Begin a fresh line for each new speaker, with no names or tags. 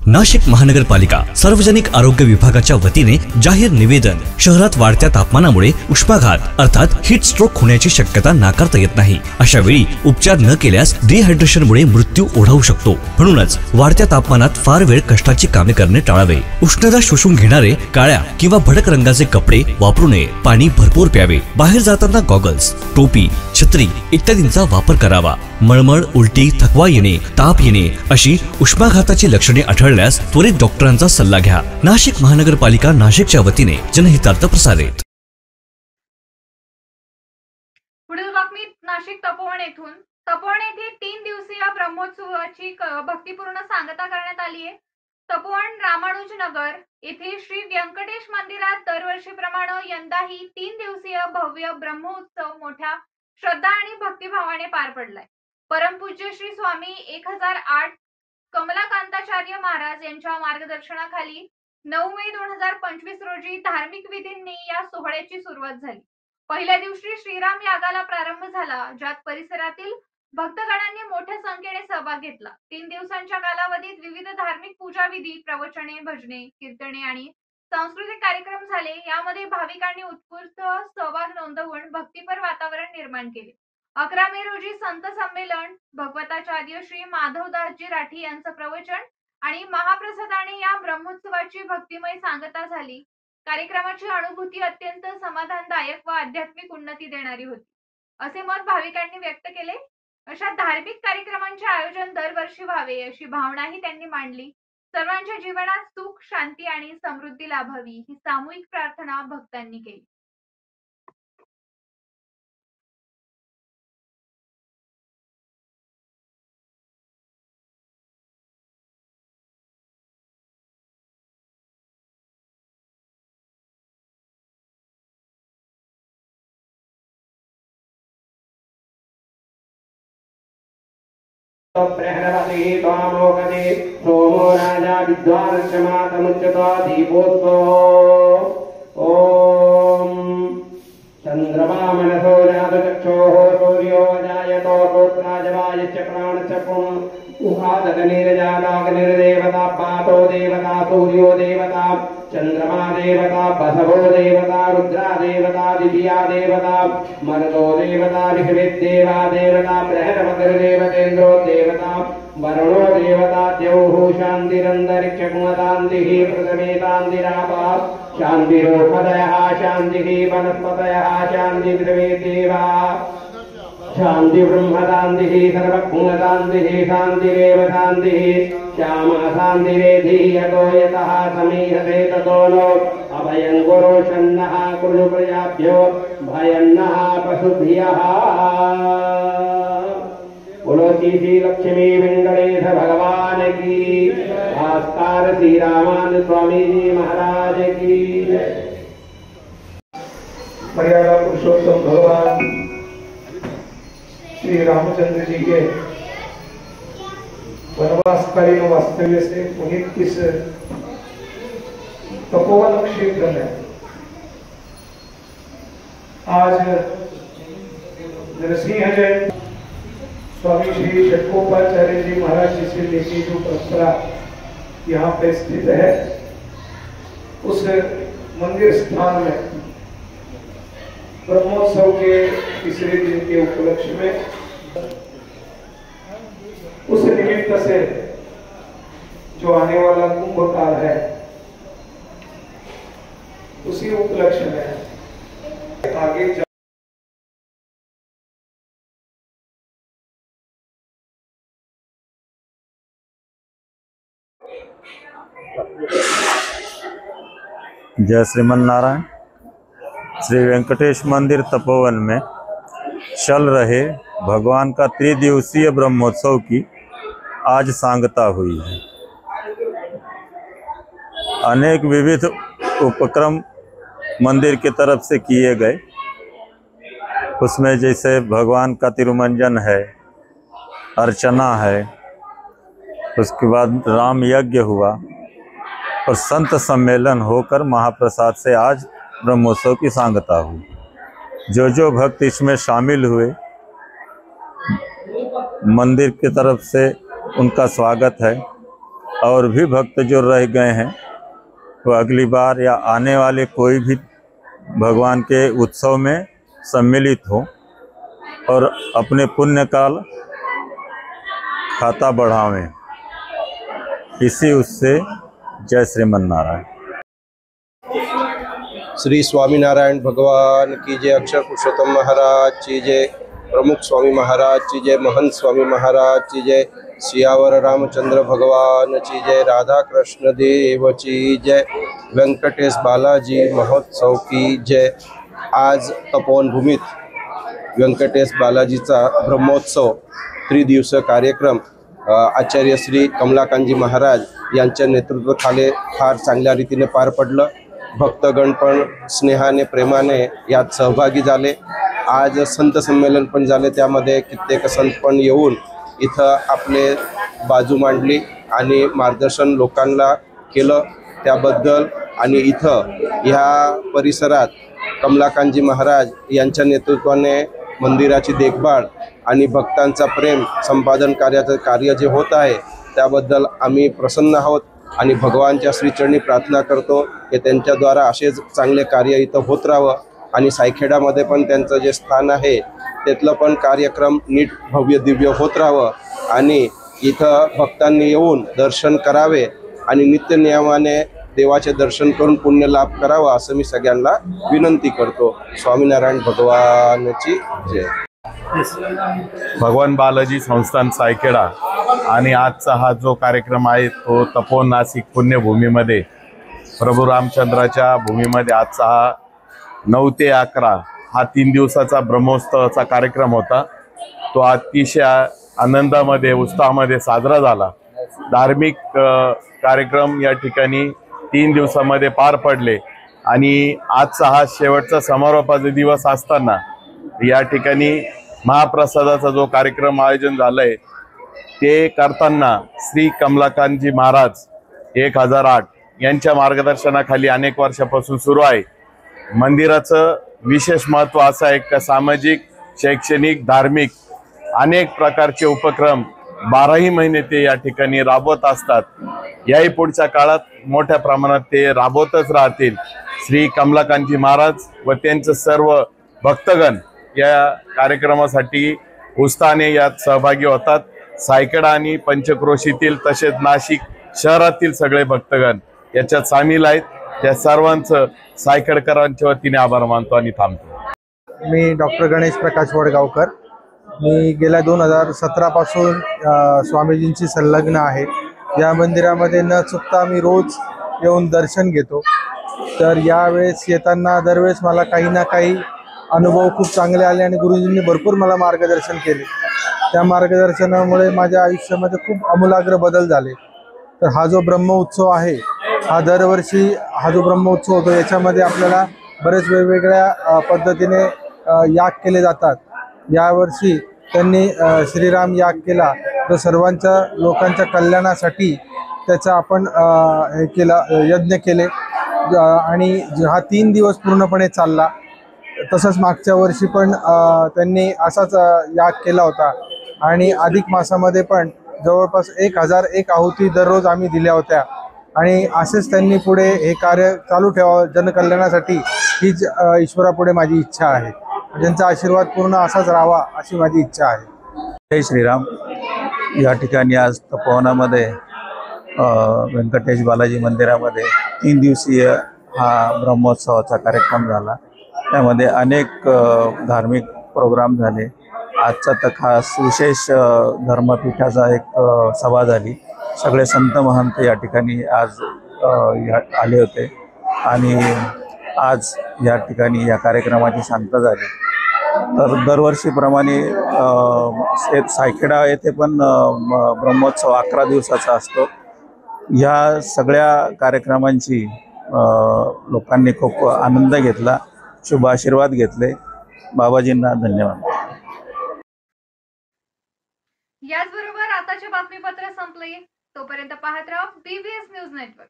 नाशिक महानगरपालिका सार्वजनिक आरोग्य विभागाच्या वतीने जाहीर निवेदन। शहरात वाढत्या तापमानामुळे उष्माघात अर्थात हीट स्ट्रोक होण्याची शक्यता नाकारता येत नाही। अशा वेळी उपचार न केल्यास डिहायड्रेशनमुळे मृत्यू ओढावू शकतो। म्हणूनच वाढत्या तापमानात फार वेळ कष्टाची कामे करणे टाळावे। उष्णता शोषून घेणारे काळ्या किंवा भडक रंगाचे कपडे वापरू नये। पाणी भरपूर प्यावे। बाहेर जाताना गॉगल्स, टोपी, छत्री इत्यादींचा वापर करावा। मळमळ, उलटी, थकवा येणे, ताप येणे अशी उष्माघाताची लक्षणे आढळल्यास त्वरित डॉक्टरांचा सल्ला घ्या। नाशिक महानगरपालिका नाशिकच्या वतीने जनहितार्थ प्रसारित।
पुढील बातमी नाशिक तपोवन येथून। तपोवन येथे 3 दिवसीय ब्रह्मोत्सवाची भक्तिपूर्ण सांगता करण्यात आली आहे। तपोवन रामानुज नगर येथे श्री व्यंकटेश मंदिरात दरवर्षीप्रमाणे यंदाही 3 दिवसीय भव्य ब्रह्मोत्सव मोठ्या श्रद्धा आणि भक्तिभावाने पार पडलाय। परमपूज्य श्री स्वामी 1008 कमलाकांताचार्य महाराज यांच्या मार्गदर्शनाखाली 9 मे 2025 रोजी धार्मिक विधींनी या सोहळ्याची सुरुवात झाली। पहिल्या दिवशी श्रीराम यागाला प्रारंभ झाला, ज्यात परिसरातील भक्तगणांनी मोठ्या संख्येने सहभाग घेतला। 3 दिवसांच्या कालावधीत विविध धार्मिक पूजाविधी, प्रवचने, भजने, कीर्तने आणि सांस्कृतिक कार्यक्रम झाले। यामध्ये भाविकांनी उत्स्फूर्त सहभाग नोंदवून भक्तिपर वातावरण निर्माण केले। 11 मे रोजी संत संमेलन, भगवताचार्य श्री माधवदासजी राठी यांचं प्रवचन आणि महाप्रसादाने या ब्रह्मोत्सवाची भक्तिमय सांगता झाली। कार्यक्रमाची अनुभूती अत्यंत समाधानदायक व आध्यात्मिक उन्नती देणारी होती, असे मत भाविकांनी व्यक्त केले। अशा धार्मिक कार्यक्रमांचे आयोजन दरवर्षी व्हावे अशी भावनाही त्यांनी मांडली। सर्वांच्या जीवनात सुख, शांती आणि समृद्धी लाभावी ही सामूहिक प्रार्थना भक्तांनी केली।
प्रहरवते त्वामोकते सोमो राजा विद्वानश्चमातमुच्यतो दीपोत्सो। ओम चंद्रमा मनसो जातचक्षोः सूर्यो जायतो गोत्राजवायश्च प्राणश्च पुं उहादगनिर्जालाग्निर्देवता पातो देवता सूर्यो देवता चंद्रमा देवता बसवो देवता रुद्रा देवता दिव्या देवता मरुतो देवता विश्वेदेवा देवता बृहस्पतिर्देवतेन्द्रो देवता वरुणो देवता द्यौः शान्तिरन्तरिक्षकुमतान्तिः पृथ्वीतान्तिरापः शान्तिरोपदयः शान्तिः वनस्पतयः शान्तिर्देवा शांति ब्रह्मशांति सर्वभूमशांति शांतिरेव शांति श्यामा शांतिरेधि यतो यतः समीहते ततो नो अभयं गुरु शन्नः कुरु प्रजाभ्यो भयन्नः पशुभ्यः। बोलो श्री लक्ष्मी वेंकटेश भगवान की, भास्कर श्री रामानंद स्वामी जी महाराज की।
मर्यादा पुरुषोत्तम भगवान श्री रामचंद्र जी के वनवासकालीन वास्तव्य से पुनीत इस तपोवन क्षेत्र में आज नरसिंह जयंती स्वामी श्री षटकोपाचार्य जी महाराज जी से लेके जो परंपरा यहाँ पे स्थित है, उस मंदिर स्थान में ब्रह्मोत्सव के तीसरे दिन के उपलक्ष्य में उस निमित्त से जो आने वाला कुंभ काल है, उसी उपलक्ष्य में आगे
जय श्रीमन नारायण। श्री वेंकटेश मंदिर तपोवन में चल रहे भगवान का त्रिदिवसीय ब्रह्मोत्सव की आज सांगता हुई है। अनेक विविध उपक्रम मंदिर की तरफ से किए गए, उसमें जैसे भगवान का तिरुमंजन है, अर्चना है, उसके बाद राम यज्ञ हुआ और संत सम्मेलन होकर महाप्रसाद से आज ब्रह्मोत्सव की सांगता हुई। जो भक्त इसमें शामिल हुए, मंदिर की तरफ से उनका स्वागत है और भी भक्त जो रह गए हैं वो अगली बार या आने वाले कोई भी भगवान के उत्सव में सम्मिलित हो और अपने पुण्य काल खाता बढ़ावें। इसी उससे जय श्रीमन्नारायण।
श्री स्वामीनारायण भगवान की जय, अक्षर पुरुषोत्तम महाराज की जय, प्रमुख स्वामी महाराज की जय, महंत स्वामी महाराज की जय, सियावर रामचंद्र भगवान की जय, राधा कृष्ण देव की जय, वेंकटेश बालाजी महोत्सव की जय। आज तपोवन भूमीत वेंकटेश बालाजीचा ब्रह्मोत्सव त्रिदिवसीय कार्यक्रम आचार्य श्री कमलाकांतजी महाराज यांच्या नेतृत्वाखाली फार चांगल्या रीतीने पार पडलं। भक्तगण पण स्नेहाने प्रेमाने यात सहभागी झाले। आज संत संमेलन पण झाले, त्यामध्ये कित्येक संत पण येऊन इथं आपले बाजू मांडली आणि मार्गदर्शन लोकांना केलं त्याबद्दल। आणि इथं ह्या परिसरात कमलाकांतजी महाराज यांच्या नेतृत्वाने मंदिराची देखभाल आणि भक्तांचा प्रेम संपादन कार्याचं कार्य जे होत आहे त्याबद्दल आम्ही प्रसन्न आहोत आणि भगवानच्या श्रीचरणी प्रार्थना करतो की त्यांच्याद्वारा असेच चांगले कार्य इथं होत राहावं आणि सायखेडामध्ये पण त्यांचं जे स्थान आहे त्यातलं पण कार्यक्रम नीट भव्य दिव्य होत राहावं आणि इथं भक्तांनी येऊन दर्शन करावे आणि नित्य नियमाने देवाचे दर्शन करून पुण्य लाभ करावा असं मी सगळ्यांना विनंती करतो। स्वामीनारायण भगवानची जय।
भगवान बालाजी संस्थान सायखेडा आणि आजचा हा जो कार्यक्रम आहे तो तपोवन नाशिक पुण्यभूमीमध्ये प्रभू रामचंद्राच्या भूमीमध्ये आजचा हा 9 ते 11 हा 3 दिवसाचा ब्रह्मोत्सवाचा कार्यक्रम होता। तो अतिशय आनंदामध्ये उत्साहामध्ये साजरा झाला। धार्मिक कार्यक्रम या ठिकाणी 3 दिवसामध्ये पार पडले आणि आजचा हा शेवटचा समारोपाचा दिवस असताना या ठिकाणी महाप्रसादाचा जो कार्यक्रम आयोजन झालंय ते करताना श्री कमलाकांतजी महाराज 1008 यांच्या मार्गदर्शनाखाली अनेक वर्षापासून सुरू आहे। मंदिराचं विशेष महत्त्व असं आहे की सामाजिक, शैक्षणिक, धार्मिक अनेक प्रकारचे उपक्रम 12ही महिने ते या ठिकाणी राबवत असतात। याही पुढच्या काळात मोठ्या प्रमाणात ते राबवतच राहतील। श्री कमलाकांतजी महाराज व त्यांचे सर्व भक्तगण या कार्यक्रमासाठी उत्साहाने यात सहभागी होतात। सायखेडा आणि पंचक्रोशीतील तसेच नाशिक शहरातील सगळे भक्तगण याच्यात सामील आहेत। त्या सर्वांचं सायखेडकरांच्या वतीने आभार मानतो आणि थांबतो।
मी डॉक्टर गणेश प्रकाश वडगावकर। मी गेल्या 2017 पासून स्वामीजींची संलग्न आहे। या मंदिरामध्ये न चुकता मी रोज येऊन दर्शन घेतो। तर यावेळेस येताना दरवेळेस मला काही ना काही अनुभव खूप चांगले आले आणि गुरुजींनी भरपूर मला मार्गदर्शन केले। त्या मार्गदर्शनामुळे माझ्या आयुष्यामध्ये खूप आमूलाग्र बदल झाले। तर हा जो ब्रह्मोत्सव आहे हा दरवर्षी हा जो ब्रह्मोत्सव होतो याच्यामध्ये आपल्याला बरेच वेगवेगळ्या पद्धतीने याग केले जातात। यावर्षी त्यांनी श्रीराम याग केला, तर सर्वांच्या लोकांच्या कल्याणासाठी त्याचा आपण हे केलं, यज्ञ केले आणि हा 3 दिवस पूर्णपणे चालला। तसंच मागच्या वर्षी पण त्यांनी असाच याग केला होता आणि अधिक मासामध्ये पण जवळपास 1001 आहुती दररोज आम्ही दिल्या होत्या आणि असेच त्यांनी पुढे हे कार्य चालू ठेवावं जनकल्याणासाठी हीच ईश्वरापुढे माझी इच्छा आहे। त्यांचा आशीर्वाद पूर्ण असाच राहावा अशी माझी इच्छा आहे।
जय श्रीराम। या ठिकाणी आज तपोवनामध्ये व्यंकटेश बालाजी मंदिरामध्ये 3 दिवसीय हा ब्रह्मोत्सवाचा कार्यक्रम झाला। त्यामध्ये अनेक धार्मिक प्रोग्राम झाले। आजचा तर खास विशेष धर्मपीठाचा एक सभा झाली। सगळे संत महंत या ठिकाणी आज आले होते आणि आज या ठिकाणी या कार्यक्रमाची सांगता झाली। तर दरवर्षीप्रमाणे सायखेडा येथे पण ब्रह्मोत्सव 11 दिवसाचा असतो। या सगळ्या कार्यक्रमांची लोकांनी खूप आनंद घेतला, शुभ आशीर्वाद घेतले। बाबाजींना धन्यवाद।
याचबरोबर आताचे बातमीपत्र संपले। तोपर्यंत पाहत राहा BBS न्यूज नेटवर्क।